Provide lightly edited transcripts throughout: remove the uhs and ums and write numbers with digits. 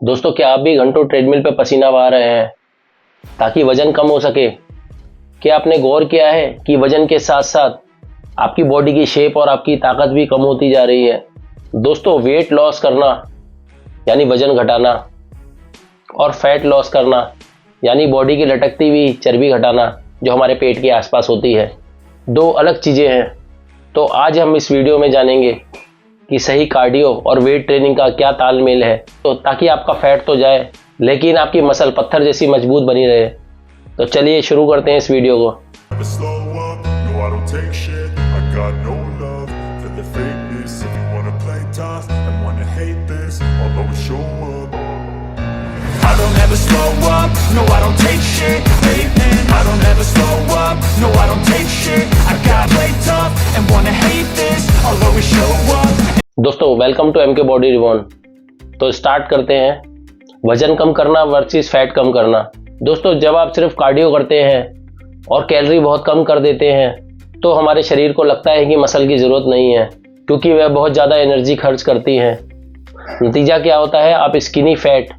दोस्तों, क्या आप भी घंटों ट्रेडमिल पर पसीना बहा रहे हैं ताकि वजन कम हो सके? क्या आपने गौर किया है कि वजन के साथ साथ आपकी बॉडी की शेप और आपकी ताकत भी कम होती जा रही है? दोस्तों, वेट लॉस करना यानी वजन घटाना और फैट लॉस करना यानी बॉडी की लटकती हुई चर्बी घटाना जो हमारे पेट के आसपास होती है, दो अलग चीज़ें हैं। तो आज हम इस वीडियो में जानेंगे कि सही कार्डियो और वेट ट्रेनिंग का क्या तालमेल है, तो ताकि आपका फैट तो जाए लेकिन आपकी मसल पत्थर जैसी मजबूत बनी रहे। तो चलिए शुरू करते हैं इस वीडियो को। दोस्तों, वेलकम टू एमके बॉडी रिवॉर्न। तो स्टार्ट करते हैं। वजन कम करना वर्सेस फैट कम करना। दोस्तों, जब आप सिर्फ कार्डियो करते हैं और कैलोरी बहुत कम कर देते हैं तो हमारे शरीर को लगता है कि मसल की ज़रूरत नहीं है, क्योंकि वह बहुत ज़्यादा एनर्जी खर्च करती हैं। नतीजा क्या होता है? आप स्किनी फैट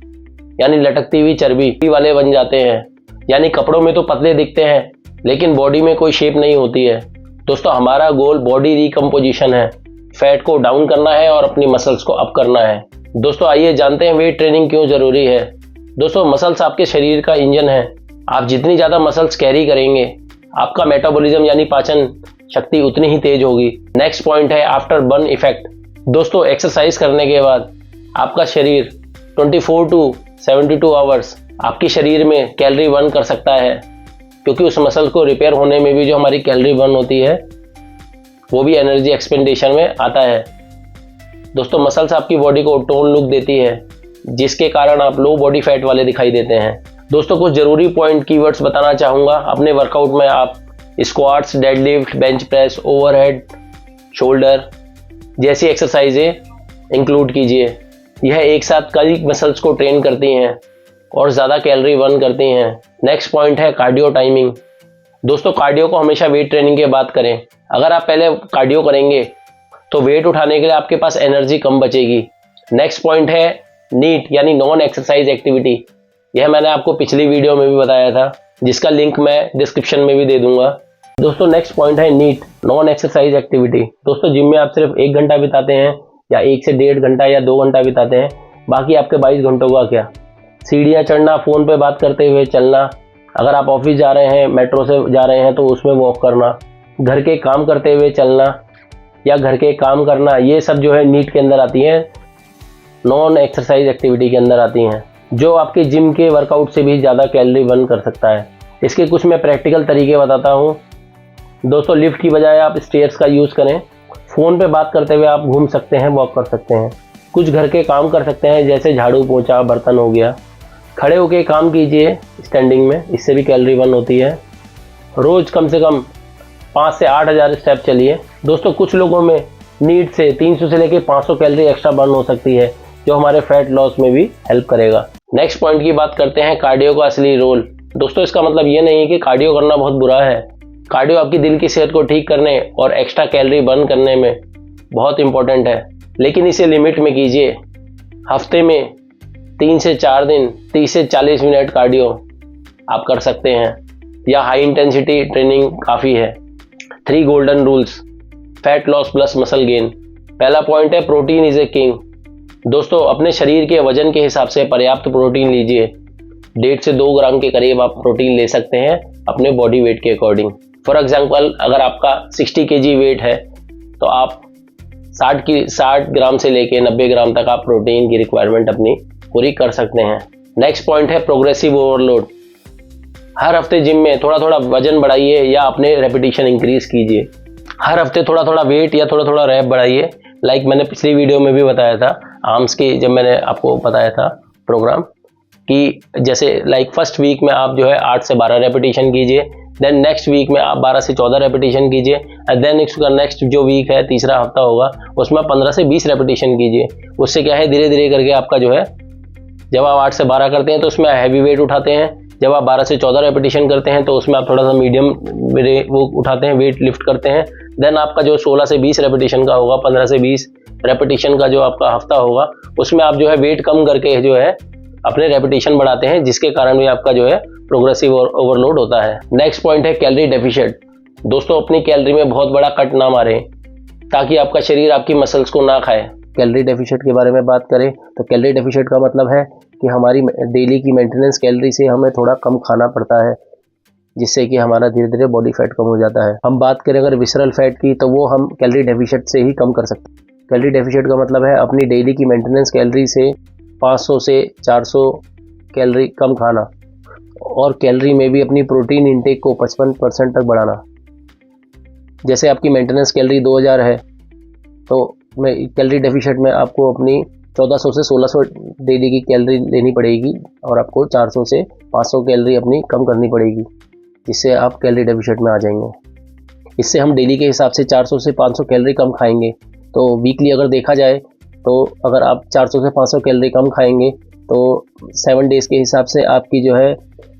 यानी लटकती हुई चर्बी वाले बन जाते हैं। यानी कपड़ों में तो पतले दिखते हैं लेकिन बॉडी में कोई शेप नहीं होती है। दोस्तों, हमारा गोल बॉडी रिकम्पोजिशन है, फैट को डाउन करना है और अपनी मसल्स को अप करना है। दोस्तों, आइए जानते हैं वेट ट्रेनिंग क्यों ज़रूरी है। दोस्तों, मसल्स आपके शरीर का इंजन है। आप जितनी ज़्यादा मसल्स कैरी करेंगे, आपका मेटाबॉलिज्म यानी पाचन शक्ति उतनी ही तेज होगी। नेक्स्ट पॉइंट है आफ्टर बर्न इफेक्ट। दोस्तों, एक्सरसाइज करने के बाद आपका शरीर 24 टू 72 आवर्स आपके शरीर में कैलोरी बर्न कर सकता है, क्योंकि उस मसल को रिपेयर होने में भी जो हमारी कैलोरी बर्न होती है वो भी एनर्जी एक्सपेंडिशन में आता है। दोस्तों, मसल्स आपकी बॉडी को टोन लुक देती है, जिसके कारण आप लो बॉडी फैट वाले दिखाई देते हैं। दोस्तों, कुछ ज़रूरी पॉइंट कीवर्ड्स बताना चाहूँगा। अपने वर्कआउट में आप squats, deadlift, bench press, overhead, shoulder जैसी एक्सरसाइजें इंक्लूड कीजिए। यह एक साथ कई मसल्स को ट्रेन करती हैं और ज़्यादा कैलोरी बर्न करती हैं। नेक्स्ट पॉइंट है कार्डियो टाइमिंग। दोस्तों, कार्डियो को हमेशा वेट ट्रेनिंग के बाद करें। अगर आप पहले कार्डियो करेंगे तो वेट उठाने के लिए आपके पास एनर्जी कम बचेगी। नेक्स्ट पॉइंट है नीट यानी नॉन एक्सरसाइज एक्टिविटी। यह मैंने आपको पिछली वीडियो में भी बताया था, जिसका लिंक मैं डिस्क्रिप्शन में भी दे दूंगा। दोस्तों, नेक्स्ट पॉइंट है नीट नॉन एक्सरसाइज एक्टिविटी। दोस्तों, जिम में आप सिर्फ 1 घंटा बिताते हैं या 1 से 1.5 घंटा या 2 घंटा बिताते हैं, बाकी आपके 22 घंटों का क्या? सीढ़ियाँ चढ़ना, फ़ोन पे बात करते हुए चलना, अगर आप ऑफिस जा रहे हैं, मेट्रो से जा रहे हैं तो उसमें वॉक करना, घर के काम करते हुए चलना या घर के काम करना, ये सब जो है नीट के अंदर आती हैं, नॉन एक्सरसाइज एक्टिविटी के अंदर आती हैं, जो आपके जिम के वर्कआउट से भी ज़्यादा कैलोरी बर्न कर सकता है। इसके कुछ मैं प्रैक्टिकल तरीके बताता हूँ। दोस्तों, लिफ्ट की बजाय आप स्टेयर्स का यूज़ करें। फ़ोन पे बात करते हुए आप घूम सकते हैं, वॉक कर सकते हैं। कुछ घर के काम कर सकते हैं, जैसे झाड़ू पोंछा, बर्तन हो गया। खड़े होके काम कीजिए स्टैंडिंग में, इससे भी कैलोरी बर्न होती है। रोज़ कम से कम 5 से 8 हज़ार स्टेप चलिए। दोस्तों, कुछ लोगों में नीड से 300 से लेकर 500 कैलोरी एक्स्ट्रा बर्न हो सकती है, जो हमारे फैट लॉस में भी हेल्प करेगा। नेक्स्ट पॉइंट की बात करते हैं कार्डियो का असली रोल। दोस्तों, इसका मतलब ये नहीं है कि कार्डियो करना बहुत बुरा है। कार्डियो आपकी दिल की सेहत को ठीक करने और एक्स्ट्रा कैलोरी बर्न करने में बहुत इंपॉर्टेंट है, लेकिन इसे लिमिट में कीजिए। हफ्ते में 3 से 4 दिन 30 से 40 मिनट कार्डियो आप कर सकते हैं, या हाई इंटेंसिटी ट्रेनिंग काफ़ी है। 3 golden rules fat loss plus muscle gain. पहला पॉइंट है प्रोटीन इज ए किंग। दोस्तों, अपने शरीर के वजन के हिसाब से पर्याप्त प्रोटीन लीजिए। 1.5 से 2 ग्राम के करीब आप प्रोटीन ले सकते हैं अपने बॉडी वेट के अकॉर्डिंग। फॉर एग्जांपल, अगर आपका 60 kg वेट है तो आप 60 ग्राम से लेके 90 ग्राम तक आप प्रोटीन की रिक्वायरमेंट अपनी पूरी कर सकते हैं। नेक्स्ट पॉइंट है प्रोग्रेसिव ओवरलोड। हर हफ्ते जिम में थोड़ा थोड़ा वजन बढ़ाइए या अपने रेपिटेशन इंक्रीज कीजिए। हर हफ्ते थोड़ा थोड़ा वेट या थोड़ा थोड़ा रैप बढ़ाइए। लाइक मैंने पिछली वीडियो में भी बताया था, आर्म्स की, जब मैंने आपको बताया था प्रोग्राम, कि जैसे लाइक फर्स्ट वीक में आप जो है 8 से 12 रेपिटेशन कीजिए, देन नेक्स्ट वीक में आप 12 से 14 रेपिटेशन कीजिए, एंड देन उसका नेक्स्ट जो वीक है, तीसरा हफ्ता होगा, उसमें 15 से 20 रेपिटेशन कीजिए। उससे क्या है, धीरे धीरे करके आपका जो है, जब आप 8 से 12 करते हैं तो उसमें हैवी वेट उठाते हैं, जब आप 12 से 14 रेपिटेशन करते हैं तो उसमें आप थोड़ा सा मीडियम वो उठाते हैं, वेट लिफ्ट करते हैं, देन आपका जो 16 से 20 रेपिटेशन का होगा, 15 से 20 रेपिटेशन का जो आपका हफ्ता होगा उसमें आप जो है वेट कम करके जो है अपने रेपिटेशन बढ़ाते हैं, जिसके कारण भी आपका जो है प्रोग्रेसिव ओवरलोड होता है। नेक्स्ट पॉइंट है कैलोरी डेफिशिएंट। दोस्तों अपनी कैलोरी में बहुत बड़ा कट ना मारें ताकि आपका शरीर आपकी मसल्स को ना खाए। कैलोरी डेफिशिएंट के बारे में बात करें तो कैलोरी डेफिशिएंट का मतलब है कि हमारी डेली की मेंटेनेंस कैलोरी से हमें थोड़ा कम खाना पड़ता है, जिससे कि हमारा धीरे धीरे बॉडी फैट कम हो जाता है। हम बात करें अगर विसरल फैट की तो वो हम कैलोरी डेफिशिएंट से ही कम कर सकते हैं। कैलोरी डेफिशिएंट का मतलब है अपनी डेली की मेंटेनेंस कैलोरी से 500 से 400 कैलोरी कम खाना, और कैलोरी में भी अपनी प्रोटीन इंटेक को 55% तक बढ़ाना। जैसे आपकी मेंटेनेंस कैलोरी 2000 है तो मैं कैलोरी डेफिशिएंट में आपको अपनी 1400 से 1600 डेली की कैलोरी लेनी पड़ेगी और आपको 400 से 500 कैलोरी अपनी कम करनी पड़ेगी, जिससे आप कैलोरी डेफिशिएंट में आ जाएंगे। इससे हम डेली के हिसाब से 400 से 500 कैलोरी कम खाएंगे तो वीकली अगर देखा जाए तो अगर आप 400 से 500 कैलोरी कम खाएंगे तो 7 डेज़ के हिसाब से आपकी जो है,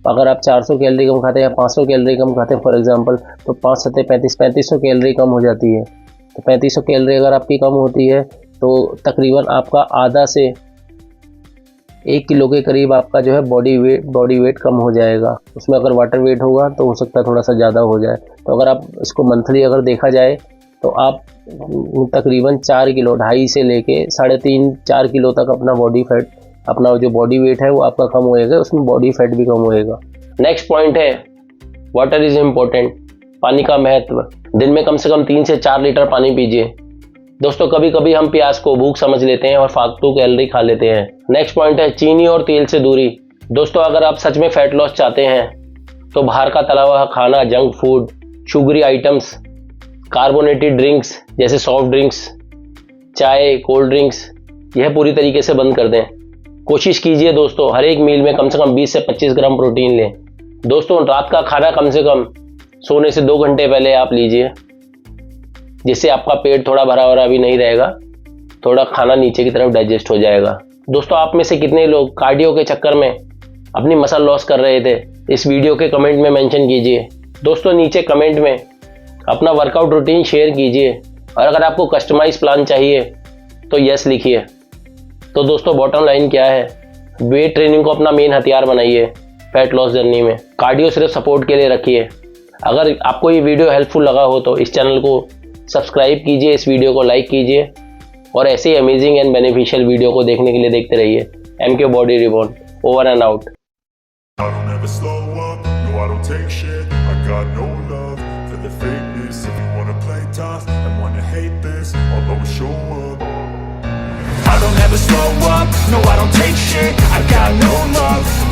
अगर आप 400 कैलोरी कम खाते हैं या 500 कैलोरी कम खाते हैं फॉर एग्जांपल, तो 5 सत्ते 3500 कैलोरी कम हो जाती है। तो 3500 कैलोरी अगर आपकी कम होती है तो तकरीबन आपका आधा से 1 किलो के करीब आपका जो है बॉडी वेट कम हो जाएगा। उसमें अगर वाटर वेट होगा तो हो सकता है थोड़ा सा ज़्यादा हो जाए। तो अगर आप इसको मंथली अगर देखा जाए तो आप तकरीबन 4 किलो 2.5 से लेके 3.5-4 किलो तक अपना बॉडी फैट, अपना जो बॉडी वेट है वो आपका कम होएगा, उसमें बॉडी फैट भी कम होएगा। नेक्स्ट पॉइंट है वाटर इज इम्पोर्टेंट। पानी का महत्व। दिन में कम से कम 3 से 4 लीटर पानी पीजिए। दोस्तों कभी कभी हम प्यास को भूख समझ लेते हैं और फालतू कैलोरी खा लेते हैं। नेक्स्ट पॉइंट है चीनी और तेल से दूरी। दोस्तों अगर आप सच में फैट लॉस चाहते हैं तो बाहर का तला हुआ खाना, junk food, sugary items, carbonated drinks जैसे सॉफ्ट ड्रिंक्स, चाय, कोल्ड ड्रिंक्स, यह पूरी तरीके से बंद कर दें। कोशिश कीजिए दोस्तों हर एक मील में कम से कम 20 से 25 ग्राम प्रोटीन लें। दोस्तों रात का खाना कम से कम सोने से 2 घंटे पहले आप लीजिए, जिससे आपका पेट थोड़ा भरा भरा भी नहीं रहेगा, थोड़ा खाना नीचे की तरफ डाइजेस्ट हो जाएगा। दोस्तों आप में से कितने लोग कार्डियो के चक्कर में अपनी मसल लॉस कर रहे थे, इस वीडियो के कमेंट में मेंशन कीजिए। दोस्तों नीचे कमेंट में अपना वर्कआउट रूटीन शेयर कीजिए, और अगर आपको कस्टमाइज प्लान चाहिए तो यस लिखिए। तो दोस्तों बॉटम लाइन क्या है, वेट ट्रेनिंग को अपना मेन हथियार बनाइए फैट लॉस जर्नी में। कार्डियो सिर्फ सपोर्ट के लिए रखिए। अगर आपको ये वीडियो हेल्पफुल लगा हो तो इस चैनल को सब्सक्राइब कीजिए, इस वीडियो को लाइक कीजिए, और ऐसे ही अमेजिंग एंड बेनिफिशियल वीडियो को देखने के लिए देखते रहिए MK body reborn. Over and out. I don't ever slow up, no I don't take shit, I got no love